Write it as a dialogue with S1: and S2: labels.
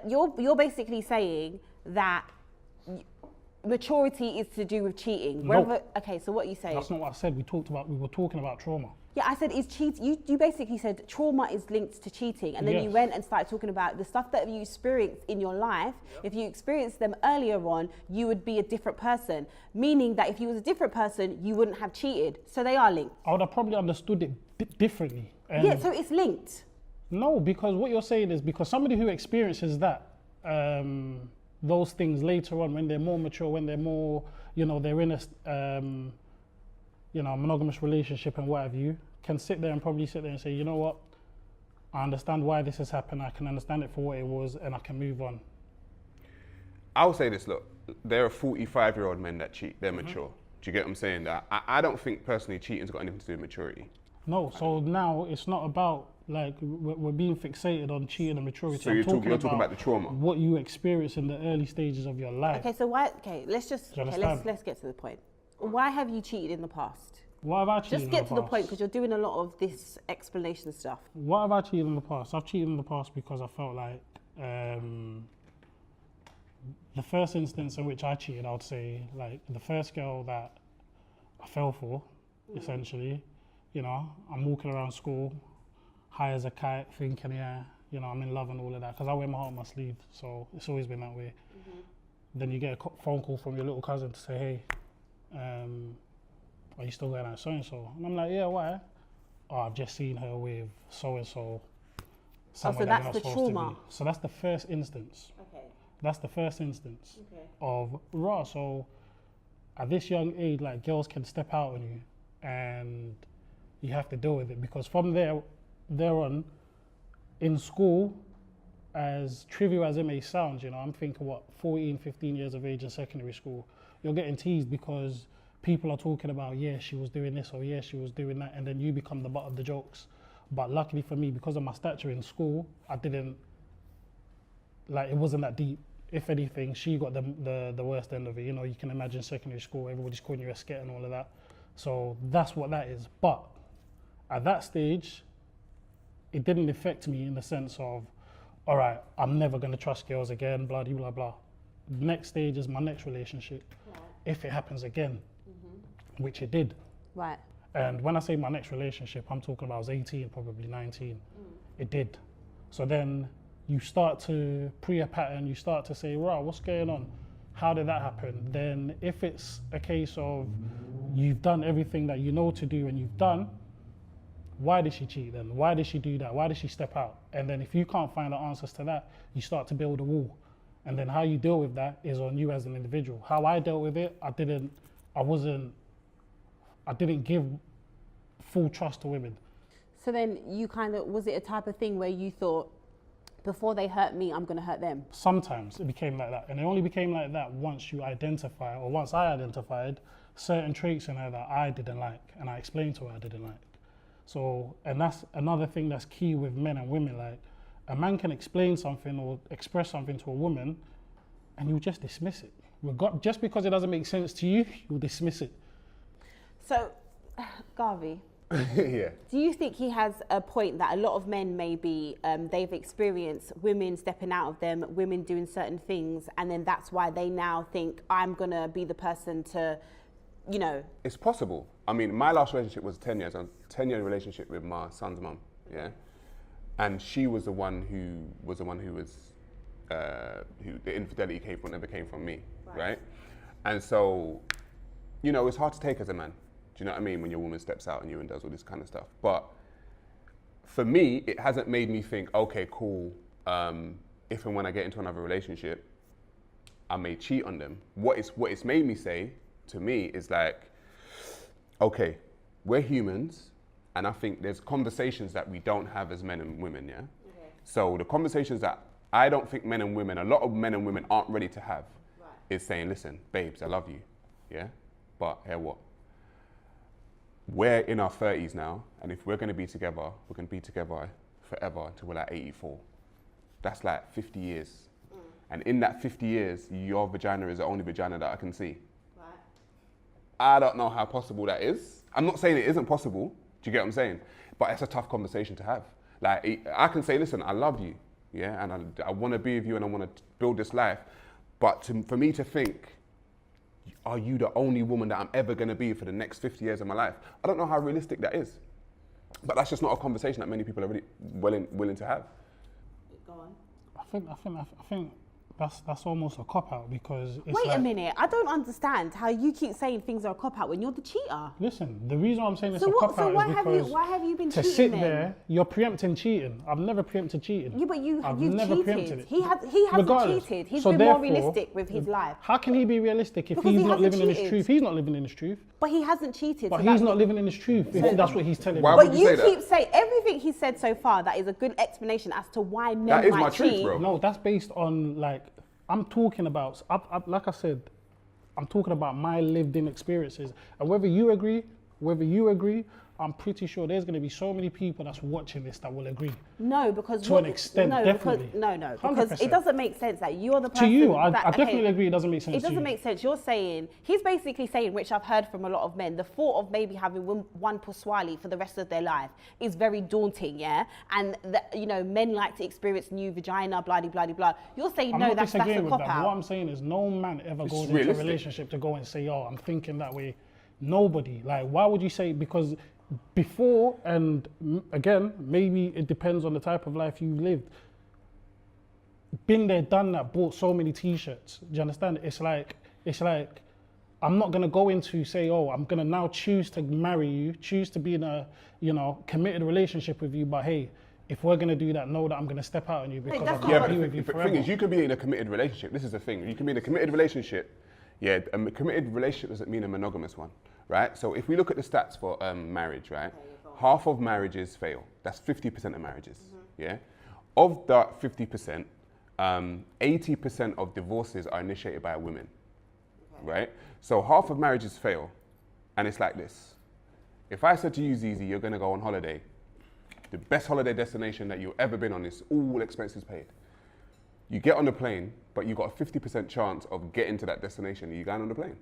S1: You're basically saying that maturity is to do with cheating.
S2: No.
S1: Okay, so what are you saying?
S2: That's not what I said. We were talking about trauma.
S1: Yeah, I said, is cheat. You basically said trauma is linked to cheating, and then you
S2: Yes.
S1: went and started talking about the stuff that you experienced in your life. If you experienced them earlier on, you would be a different person. Meaning that if you was a different person, you wouldn't have cheated. So they are linked.
S2: I would have probably understood it differently. And
S1: Yeah, so it's linked.
S2: no, because what you're saying is because somebody who experiences that, those things later on when they're more mature, when they're more, they're in a, monogamous relationship and what have you, can sit there and say, you know what, I understand why this has happened, I can understand it for what it was, and I can move on.
S3: I'll say this, look, there are 45-year-old men that cheat, they're mature. Do you get what I'm saying? I don't think personally cheating's got anything to do with maturity.
S2: No, so now it's not about, like, we're being fixated on cheating and maturity.
S3: So you're talking about the trauma.
S2: What you experience in the early stages of your life.
S1: Okay, so let's get to the point. Why have you cheated in the past?
S2: What have I cheated
S1: Just
S2: in
S1: get
S2: the
S1: to the
S2: past?
S1: point, because you're doing a lot of this explanation stuff.
S2: What have I cheated in the past? I've cheated in the past because I felt like the first instance in which I cheated, I would say, like the first girl that I fell for, essentially, I'm walking around school, high as a kite, thinking, I'm in love and all of that, because I wear my heart on my sleeve, so it's always been that way. Then you get a phone call from your little cousin to say, hey, are you still going out so-and-so? And I'm like, yeah, why? Oh, I've just seen her with so-and-so.
S1: So that's the trauma.
S2: So that's the first instance.
S1: Okay.
S2: That's the first instance
S1: Okay.
S2: of raw. So at this young age, like, girls can step out on you and you have to deal with it, because from there on, in school, as trivial as it may sound, I'm thinking, 14, 15 years of age in secondary school, you're getting teased because people are talking about, yeah, she was doing this, or yeah, she was doing that, and then you become the butt of the jokes. But luckily for me, because of my stature in school, I didn't, it wasn't that deep. If anything, she got the worst end of it. You can imagine secondary school, everybody's calling you a sket and all of that. So that's what that is. But at that stage, it didn't affect me in the sense of, all right, I'm never going to trust girls again, blah, blah, blah, blah. The next stage is my next relationship. Right. If it happens again, which it did.
S1: Right.
S2: And when I say my next relationship, I'm talking about I was 18, probably 19. It did. So then you start to pre-pattern, you start to say, right, what's going on? How did that happen? Then if it's a case of you've done everything that you know to do and you've done, why did she cheat then? Why did she do that? Why did she step out? And then if you can't find the answers to that, you start to build a wall. And then how you deal with that is on you as an individual. How I dealt with it, I didn't give full trust to women.
S1: So then you was it a type of thing where you thought, before they hurt me, I'm going to hurt them?
S2: Sometimes it became like that. And it only became like that once I identified certain traits in her that I didn't like. And I explained to her I didn't like. So, and that's another thing that's key with men and women. Like, a man can explain something or express something to a woman and you'll just dismiss it. Just because it doesn't make sense to you, you'll dismiss it.
S1: So, Garvey,
S3: Yeah.
S1: do you think he has a point that a lot of men maybe they've experienced women stepping out of them, women doing certain things, and then that's why they now think, I'm going to be the person to,
S3: It's possible. I mean, my last relationship was 10 years, a 10-year relationship with my son's mum, yeah? And she was the one who the infidelity came from me, right? And so, it's hard to take as a man. Do you know what I mean? When your woman steps out on you and does all this kind of stuff. But for me, it hasn't made me think, okay, cool. If and when I get into another relationship, I may cheat on them. What it's made me say to me is like, okay, we're humans, and I think there's conversations that we don't have as men and women, yeah? Okay. So the conversations that I don't think a lot of men and women aren't ready to have, is saying, listen, babes, I love you, yeah? But here what? We're in our 30s now, and if we're going to be together, we're going to be together forever until we're like 84. That's like 50 years. And in that 50 years, your vagina is the only vagina that I can see. Right. I don't know how possible that is. I'm not saying it isn't possible. Do you get what I'm saying? But it's a tough conversation to have. Like, I can say, listen, I love you, yeah, and I want to be with you and I want to build this life. But for me to think, are you the only woman that I'm ever going to be for the next 50 years of my life? I don't know how realistic that is. But that's just not a conversation that many people are really willing to have.
S1: Go on.
S2: I think that's almost a cop out because it's
S1: Wait
S2: like,
S1: a minute. I don't understand how you keep saying things are a cop out when you're the cheater.
S2: Listen, the reason why I'm saying it's
S1: So
S2: a
S1: what?
S2: cop
S1: So
S2: out
S1: why
S2: is
S1: have
S2: because
S1: you? Why have you been
S2: to
S1: cheating
S2: sit
S1: then?
S2: there, you're preempting cheating. I've never preempted cheating.
S1: Yeah, but
S2: I've
S1: you've
S2: never
S1: cheated.
S2: preempted it.
S1: He hasn't
S2: Regardless.
S1: cheated. He's
S2: So
S1: been more
S2: therefore,
S1: realistic with his life.
S2: How can he be realistic if
S1: Because
S2: he's
S1: he
S2: not
S1: hasn't
S2: living in his
S1: cheated.
S2: truth? He's not living in his truth.
S1: But he hasn't cheated.
S2: But
S1: so
S2: he's
S1: that-
S2: not living in his truth. If that's what he's telling
S3: Why
S2: you.
S3: would
S1: But
S3: you say
S1: you
S3: that?
S1: keep saying everything he said so far. That is a good explanation as to why men
S3: That is
S1: might
S3: my truth,
S1: cheat.
S3: bro.
S2: No, that's based on like I'm talking about. Like I said, I'm talking about my lived-in experiences, and whether you agree, I'm pretty sure there's going to be so many people that's watching this that will agree.
S1: No, because
S2: To an extent, definitely.
S1: because
S2: 100%.
S1: it doesn't make sense that you're the person.
S2: To you, I
S1: that,
S2: definitely agree. It doesn't make sense.
S1: It
S2: to you.
S1: doesn't make sense. You're saying he's basically saying, which I've heard from a lot of men, the thought of maybe having one puswali for the rest of their life is very daunting, yeah. And that, you know, men like to experience new vagina, blah blah blah blah. You're saying
S2: I'm
S1: no,
S2: not
S1: that's a
S2: disagreeing with
S1: cop
S2: that. But
S1: out.
S2: what I'm saying is, no man ever goes into a
S3: realistic.
S2: relationship to go and say, "Oh, I'm thinking that way." Nobody. Like, why would you say? Because before, and again, maybe it depends on the type of life you lived. Been there, done that. Bought so many T-shirts. Do you understand? It's like I'm not gonna go into say, "Oh, I'm gonna now choose to marry you, choose to be in a, you know, committed relationship with you." But hey, if we're gonna do that, know that I'm gonna step out on you because
S1: that's
S2: I
S1: not
S2: can't
S1: what-
S2: be with you
S3: the
S2: forever.
S3: thing is, you can be in a committed relationship. This is the thing. You can be in a committed relationship. Yeah, a committed relationship doesn't mean a monogamous one, right? So if we look at the stats for marriage, right? Half of marriages fail. That's 50% of marriages, yeah? Of that 50%, 80% of divorces are initiated by women, right? So half of marriages fail, and it's like this. If I said to you, Zizi, you're gonna go on holiday, the best holiday destination that you've ever been on is all expenses paid. You get on the plane, but you've got a 50% chance of getting to that destination. Are you going on the plane?